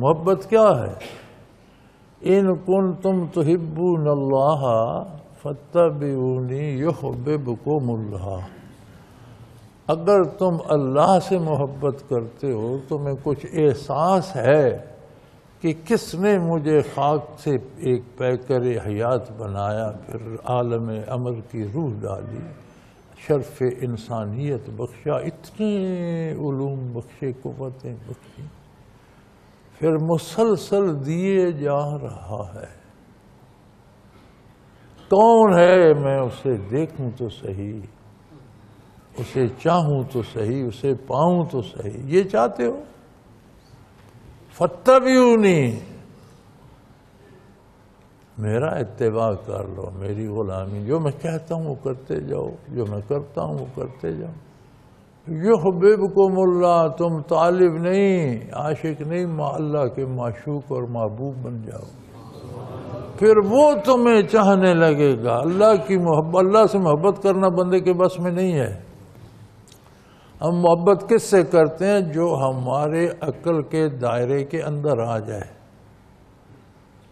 محبت کیا ہے؟ ان کنتم تحبون اللہ فاتبعونی یحببکم اللہ. اگر تم اللہ سے محبت کرتے ہو، تمہیں کچھ احساس ہے کہ کس نے مجھے خاک سے ایک پیکر حیات بنایا، پھر عالم امر کی روح ڈالی، شرف انسانیت بخشا، اتنے علوم بخشے، قوتیں بخشی، پھر مسلسل دیے جا رہا ہے. کون ہے؟ میں اسے دیکھوں تو صحیح، اسے چاہوں تو صحیح، اسے پاؤں تو صحیح. یہ چاہتے ہو؟ فاتبعونی، میرا اتباع کر لو، میری غلامی. جو میں کہتا ہوں وہ کرتے جاؤ، جو میں کرتا ہوں وہ کرتے جاؤ. یحببکم اللہ، تم طالب نہیں، عاشق نہیں، اللہ کے معشوق اور محبوب بن جاؤ. پھر وہ تمہیں چاہنے لگے گا. اللہ کی محبت، اللہ سے محبت کرنا بندے کے بس میں نہیں ہے. ہم محبت کس سے کرتے ہیں؟ جو ہمارے عقل کے دائرے کے اندر آ جائے،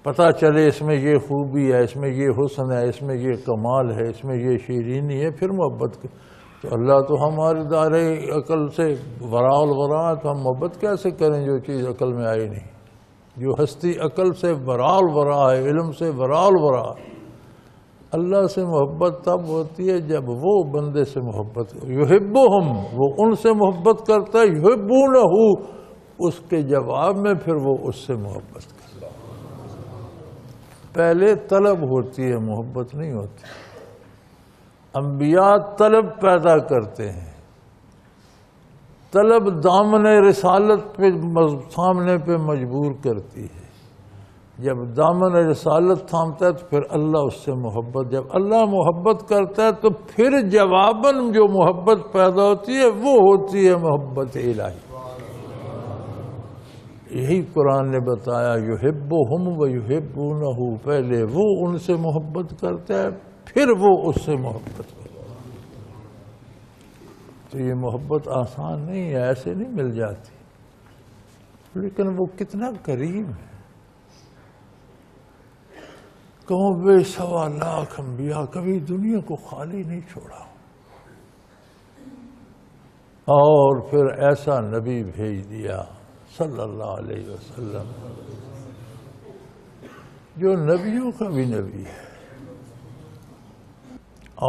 پتہ چلے اس میں یہ خوبی ہے، اس میں یہ حسن ہے، اس میں یہ کمال ہے، اس میں یہ شیرینی ہے، پھر محبت. تو اللہ تو ہمارے دائرے عقل سے وراء الورا، تو ہم محبت کیسے کریں جو چیز عقل میں آئی نہیں؟ جو ہستی عقل سے وراء الورا ہے، علم سے وراء الورا. اللہ سے محبت تب ہوتی ہے جب وہ بندے سے محبت، یحبہم، وہ ان سے محبت کرتا ہے، یحبونہ، اس کے جواب میں پھر وہ اس سے محبت کرتا ہے. پہلے طلب ہوتی ہے، محبت نہیں ہوتی. انبیاء طلب پیدا کرتے ہیں. طلب دامن رسالت پہ سامنے پہ مجبور کرتی ہے. جب دامن رسالت تھامتا ہے تو پھر اللہ اس سے محبت، جب اللہ محبت کرتا ہے تو پھر جواباً جو محبت پیدا ہوتی ہے وہ ہوتی ہے محبت الہی. یہی قرآن نے بتایا، یحبہم و یحبونہ، پہلے وہ ان سے محبت کرتا ہے، پھر وہ اس سے محبت کرتا ہے. تو یہ محبت آسان نہیں ہے، ایسے نہیں مل جاتی، لیکن وہ کتنا قریب ہے. کہوں بے سوا لاکھ انبیاء کبھی دنیا کو خالی نہیں چھوڑا، اور پھر ایسا نبی بھیج دیا صلی اللہ علیہ وسلم جو نبیوں کا بھی نبی ہے،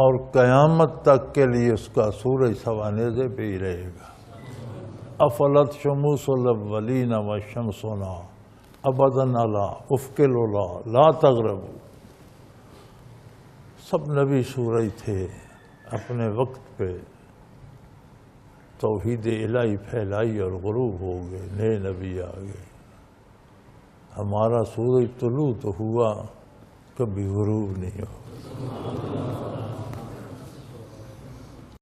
اور قیامت تک کے لیے اس کا سورج سوانیزے پہ ہی رہے گا. افلت شموس الاولین وشمسنا ابدا علی افق العلا لا تغربوا. سب نبی سورج تھے اپنے وقت پہ، توحید الہی پھیلائی اور غروب ہو گئے، نئے نبی آ گئے. ہمارا سورج طلوع تو ہوا، کبھی غروب نہیں ہوا.